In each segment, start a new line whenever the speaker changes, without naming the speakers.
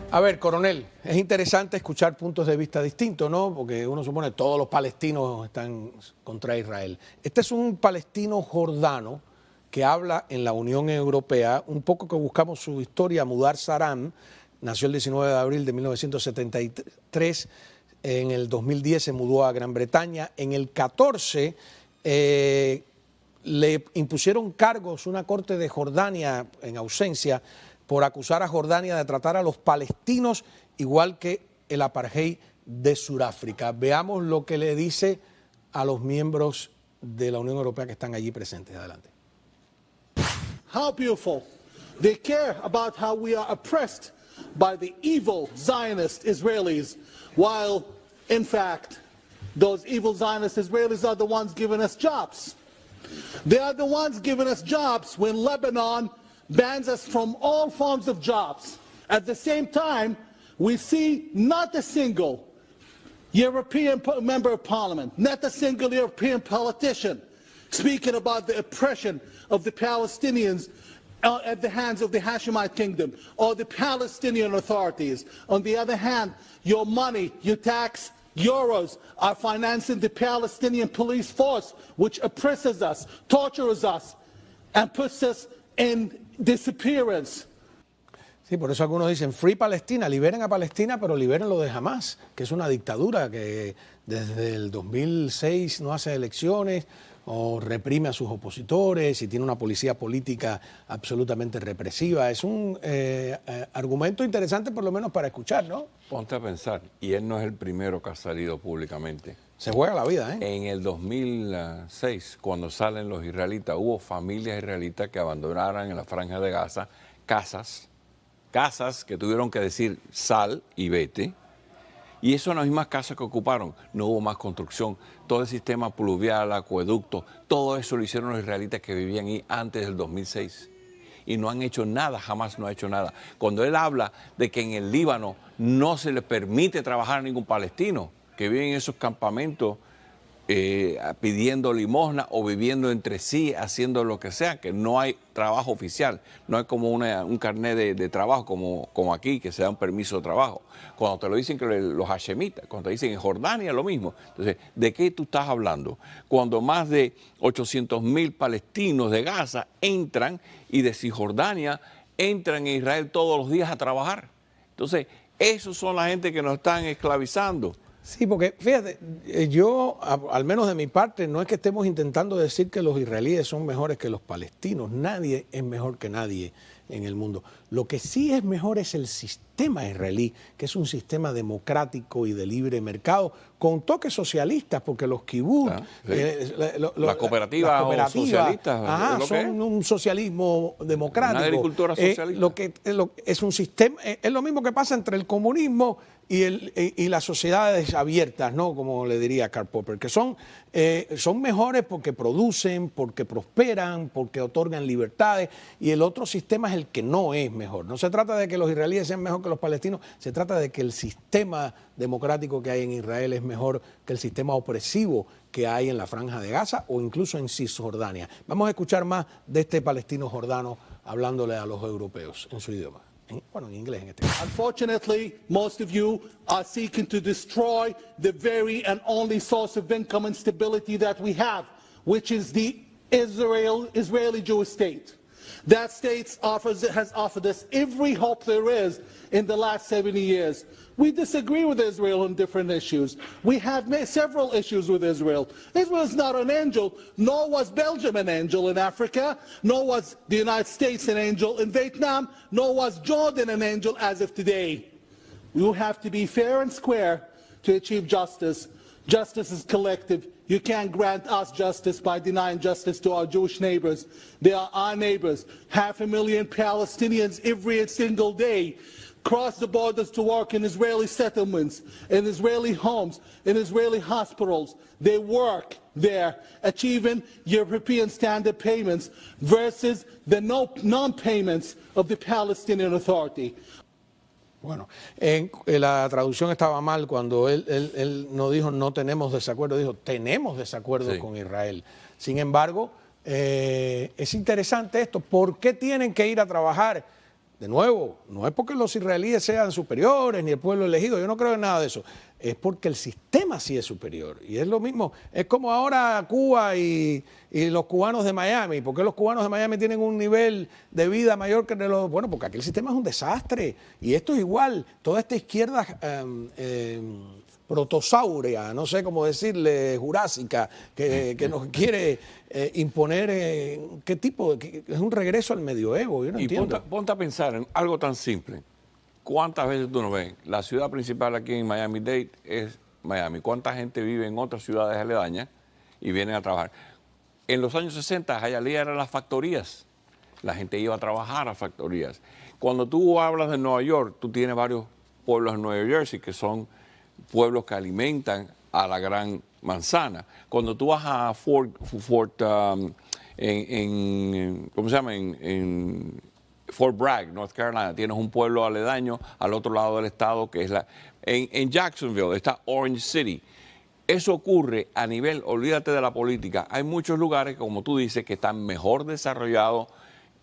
A ver, coronel, es interesante escuchar puntos de vista distintos, ¿no? Porque uno supone que todos los palestinos están contra Israel. Este es un palestino jordano que habla en la Unión Europea, un poco que buscamos su historia. Mudar Saram nació el 19 de abril de 1973, en el 2010 se mudó a Gran Bretaña, en el 14 le impusieron cargos una corte de Jordania en ausencia por acusar a Jordania de tratar a los palestinos igual que el apartheid de Sudáfrica. Veamos lo que le dice a los miembros de la Unión Europea que están allí presentes. Adelante.
How beautiful. They care about how we are oppressed by the evil Zionist Israelis, while, in fact, those evil Zionist Israelis are the ones giving us jobs. They are the ones giving us jobs when Lebanon bans us from all forms of jobs. At the same time, we see not a single European member of parliament, not a single European politician speaking about the oppression of the Palestinians at the hands of the Hashemite kingdom or the Palestinian authorities. On the other hand, your money, your tax euros are financing the Palestinian police force, which oppresses us, tortures us, and puts us in disappearance.
Sí, por eso algunos dicen Free Palestina, liberen a Palestina, pero libérenlo de Hamas, que es una dictadura que desde el 2006 no hace elecciones o reprime a sus opositores y tiene una policía política absolutamente represiva. Es un argumento interesante por lo menos para escuchar, ¿no?
Ponte a pensar, y él no es el primero que ha salido públicamente.
Se juega la vida, ¿eh?
En el 2006, cuando salen los israelitas, hubo familias israelitas que abandonaron en la Franja de Gaza casas que tuvieron que decir sal y vete. Y eso en las mismas casas que ocuparon, no hubo más construcción. Todo el sistema pluvial, acueducto, todo eso lo hicieron los israelitas que vivían ahí antes del 2006. Y no han hecho nada, jamás no ha hecho nada. Cuando él habla de que en el Líbano no se le permite trabajar a ningún palestino, que vive en esos campamentos pidiendo limosna o viviendo entre sí, haciendo lo que sea, que no hay trabajo oficial, no hay como un carnet de trabajo como aquí, que se da un permiso de trabajo. Cuando te lo dicen que los hashemitas, cuando te dicen en Jordania lo mismo. Entonces, ¿de qué tú estás hablando? Cuando más de 800,000 palestinos de Gaza entran y de Cisjordania entran en Israel todos los días a trabajar. Entonces, esos son la gente que nos están esclavizando.
Sí, porque fíjate, yo, al menos de mi parte, no es que estemos intentando decir que los israelíes son mejores que los palestinos. Nadie es mejor que nadie en el mundo. Lo que sí es mejor es el sistema israelí, que es un sistema democrático y de libre mercado, con toques socialistas, porque los kibbutz,
las cooperativas socialistas,
son un socialismo democrático.
Una agricultura socialista.
Es un sistema, es lo mismo que pasa entre el comunismo y las sociedades abiertas, ¿no? Como le diría Karl Popper, que son mejores porque producen, porque prosperan, porque otorgan libertades, y el otro sistema es el que no es mejor. No se trata de que los israelíes sean mejor que los palestinos, se trata de que el sistema democrático que hay en Israel es mejor que el sistema opresivo que hay en la Franja de Gaza o incluso en Cisjordania. Vamos a escuchar más de este palestino jordano hablándole a los europeos en su idioma. Bueno, en inglés en este caso.
Unfortunately, most of you are seeking to destroy the very and only source of income and stability that we have, which is the Israeli Jewish state. That state has offered us every hope there is in the last 70 years. We disagree with Israel on different issues. We have several issues with Israel. Israel is not an angel, nor was Belgium an angel in Africa, nor was the United States an angel in Vietnam, nor was Jordan an angel as of today. You have to be fair and square to achieve justice. Justice is collective. You can't grant us justice by denying justice to our Jewish neighbors. They are our neighbors. 500,000 Palestinians every single day cross the borders to work in Israeli settlements, in Israeli homes, in Israeli hospitals. They work there, achieving European standard payments versus the non-payments of the Palestinian Authority.
Bueno, la traducción estaba mal cuando él no dijo no tenemos desacuerdo, dijo tenemos desacuerdo con Israel. Sin embargo, es interesante esto. ¿Por qué tienen que ir a trabajar de nuevo, no es porque los israelíes sean superiores ni el pueblo elegido, yo no creo en nada de eso, es porque el sistema sí es superior. Y es lo mismo, es como ahora Cuba y los cubanos de Miami. ¿Por qué los cubanos de Miami tienen un nivel de vida mayor que de los...? Bueno, porque aquí el sistema es un desastre. Y esto es igual, toda esta izquierda protosauria, no sé cómo decirle, jurásica, que nos quiere imponer, ¿qué tipo? Es un regreso al medioevo, yo no entiendo.
Ponte a pensar en algo tan simple. ¿Cuántas veces tú no ves? La ciudad principal aquí en Miami-Dade es Miami. ¿Cuánta gente vive en otras ciudades aledañas y vienen a trabajar? En los años 60, Hialeah eran las factorías. La gente iba a trabajar a factorías. Cuando tú hablas de Nueva York, tú tienes varios pueblos en Nueva Jersey que son pueblos que alimentan a la gran manzana. Cuando tú vas a ¿cómo se llama? En Fort Bragg, North Carolina, tienes un pueblo aledaño al otro lado del estado que es en Jacksonville está Orange City. Eso ocurre a nivel, olvídate de la política, hay muchos lugares, como tú dices, que están mejor desarrollados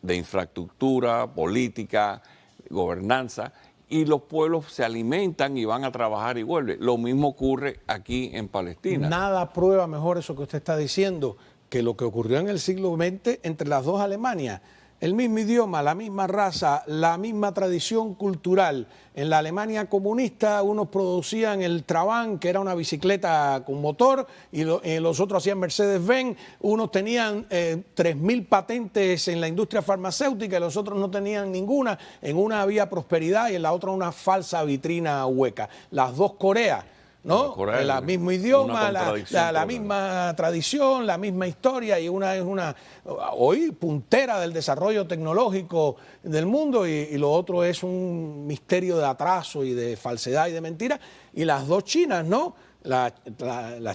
de infraestructura, política, gobernanza, y los pueblos se alimentan y van a trabajar y vuelven. Lo mismo ocurre aquí en Palestina.
Nada prueba mejor eso que usted está diciendo que lo que ocurrió en el siglo XX entre las dos Alemanias. El mismo idioma, la misma raza, la misma tradición cultural. En la Alemania comunista unos producían el Trabant, que era una bicicleta con motor, y los otros hacían Mercedes-Benz. Unos tenían 3.000 patentes en la industria farmacéutica y los otros no tenían ninguna. En una había prosperidad y en la otra una falsa vitrina hueca. Las dos Coreas, ¿no? El mismo idioma, la misma tradición, la misma historia, y una es una hoy puntera del desarrollo tecnológico del mundo y lo otro es un misterio de atraso y de falsedad y de mentira. Y las dos Chinas, ¿no? La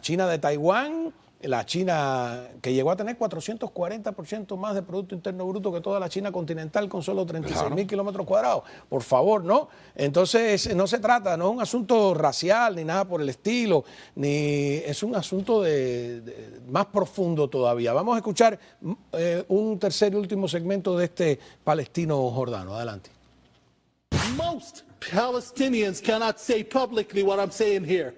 China de Taiwán, la China que llegó a tener 440% más de Producto Interno Bruto que toda la China continental con solo 36.000 kilómetros cuadrados. Por favor, ¿no? Entonces no se trata, no es un asunto racial ni nada por el estilo, ni es un asunto más profundo todavía. Vamos a escuchar un tercer y último segmento de este palestino jordano. Adelante.
Most Palestinians cannot say publicly what I'm saying here.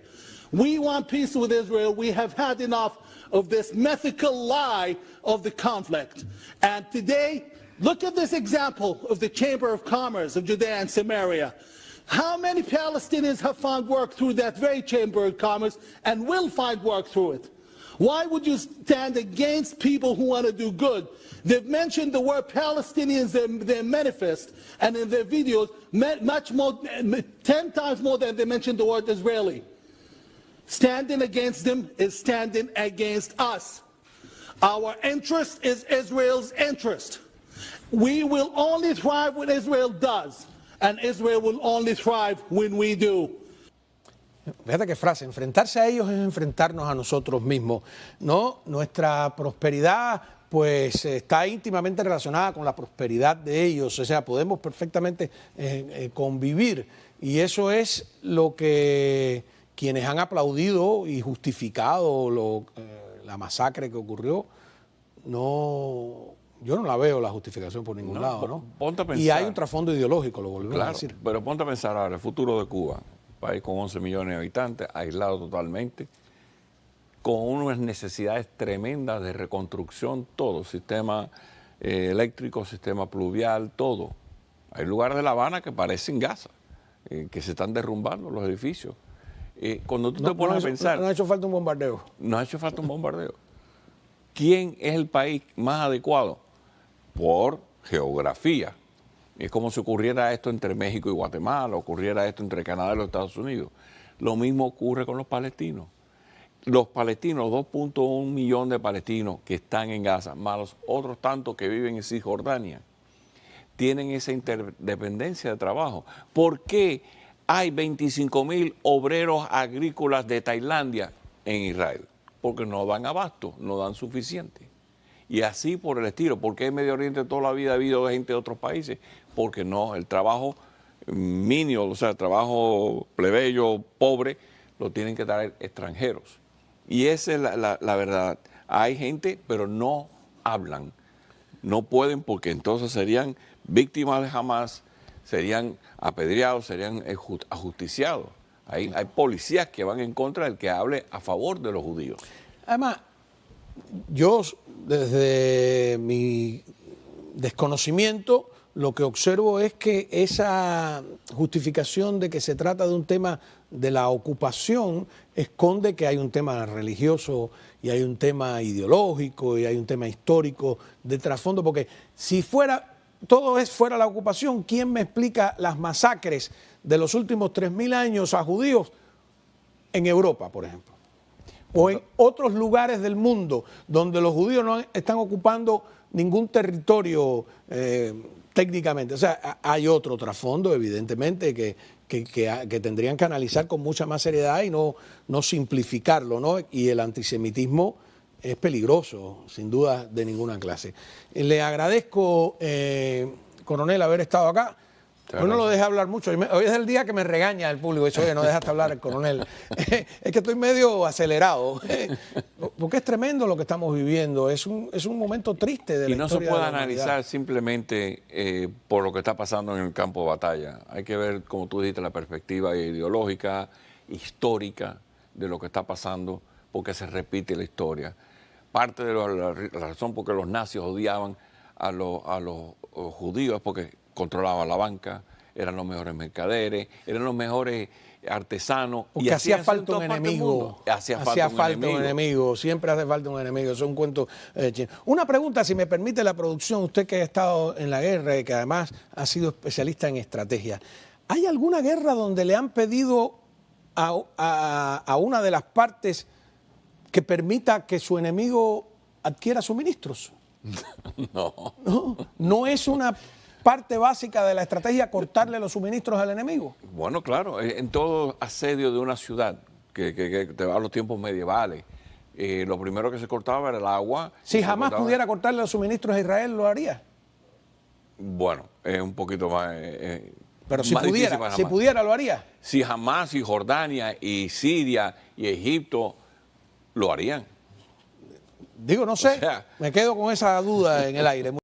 We want peace with Israel. We have had enough of this mythical lie of the conflict. And today, look at this example of the Chamber of Commerce of Judea and Samaria. How many Palestinians have found work through that very Chamber of Commerce and will find work through it? Why would you stand against people who want to do good? They've mentioned the word Palestinians in their manifest and in their videos much more, 10 times more than they mentioned the word Israeli. Standing against them is standing against us. Our interest is Israel's interest. We will only thrive when Israel does, and Israel will only thrive when we do.
Fíjate qué frase, enfrentarse a ellos es enfrentarnos a nosotros mismos, ¿no? Nuestra prosperidad pues está íntimamente relacionada con la prosperidad de ellos, o sea, podemos perfectamente convivir, y eso es lo que quienes han aplaudido y justificado la masacre que ocurrió, yo no la veo la justificación por ningún lado, ¿no?
Ponte a pensar,
y hay un trasfondo ideológico, lo volvemos a decir.
Pero ponte a pensar ahora, el futuro de Cuba, un país con 11 millones de habitantes, aislado totalmente, con unas necesidades tremendas de reconstrucción, todo, sistema eléctrico, sistema pluvial, todo. Hay lugares de La Habana que parecen Gaza, que se están derrumbando los edificios. Cuando tú te pones a pensar...
No ha hecho falta un bombardeo.
No ha hecho falta un bombardeo. ¿Quién es el país más adecuado? Por geografía. Es como si ocurriera esto entre México y Guatemala, ocurriera esto entre Canadá y los Estados Unidos. Lo mismo ocurre con los palestinos. Los palestinos, 2.1 millones de palestinos que están en Gaza, más los otros tantos que viven en Cisjordania, tienen esa interdependencia de trabajo. ¿Por qué hay 25.000 obreros agrícolas de Tailandia en Israel? Porque no dan abasto, no dan suficiente. Y así por el estilo. ¿Por qué en Medio Oriente toda la vida ha habido gente de otros países? Porque no, el trabajo mínimo, o sea, el trabajo plebeyo, pobre, lo tienen que traer extranjeros. Y esa es la verdad. Hay gente, pero no hablan. No pueden porque entonces serían víctimas de Hamas, serían apedreados, serían ajusticiados. Hay policías que van en contra del que hable a favor de los judíos.
Además, yo desde mi desconocimiento lo que observo es que esa justificación de que se trata de un tema de la ocupación esconde que hay un tema religioso y hay un tema ideológico y hay un tema histórico de trasfondo, porque si fuera fuera la ocupación, ¿quién me explica las masacres de los últimos 3.000 años a judíos en Europa, por ejemplo? O en otros lugares del mundo donde los judíos no están ocupando ningún territorio técnicamente. O sea, hay otro trasfondo, evidentemente, que tendrían que analizar con mucha más seriedad y no simplificarlo, ¿no? Y el antisemitismo es peligroso, sin duda de ninguna clase. Le agradezco, coronel, haber estado acá. Hoy no lo dejé hablar mucho. Hoy es el día que me regaña el público. Dice, oye, no dejaste hablar el coronel. Es que estoy medio acelerado. Porque es tremendo lo que estamos viviendo. Es un momento triste de la historia.
Y no se puede
de la
analizar
humanidad
simplemente por lo que está pasando en el campo de batalla. Hay que ver, como tú dijiste, la perspectiva ideológica, histórica de lo que está pasando, porque se repite la historia. Parte de la razón por qué los nazis odiaban a los judíos es porque controlaban la banca, eran los mejores mercaderes, eran los mejores artesanos.
Porque hacía falta un enemigo.
Hacía falta un enemigo.
Siempre hace falta un enemigo. Eso es un cuento chino. Una pregunta, si me permite la producción, usted que ha estado en la guerra y que además ha sido especialista en estrategia, ¿hay alguna guerra donde le han pedido a una de las partes que permita que su enemigo adquiera suministros? No es una parte básica de la estrategia cortarle los suministros al enemigo.
Bueno, claro, en todo asedio de una ciudad que te va a los tiempos medievales, lo primero que se cortaba era el agua.
Si jamás pudiera cortarle los suministros a Israel, ¿lo haría?
Bueno, es un poquito más...
Pero si pudiera, ¿lo haría?
Si Hamas y Jordania y Siria y Egipto lo harían.
Digo, no sé, me quedo con esa duda en el aire.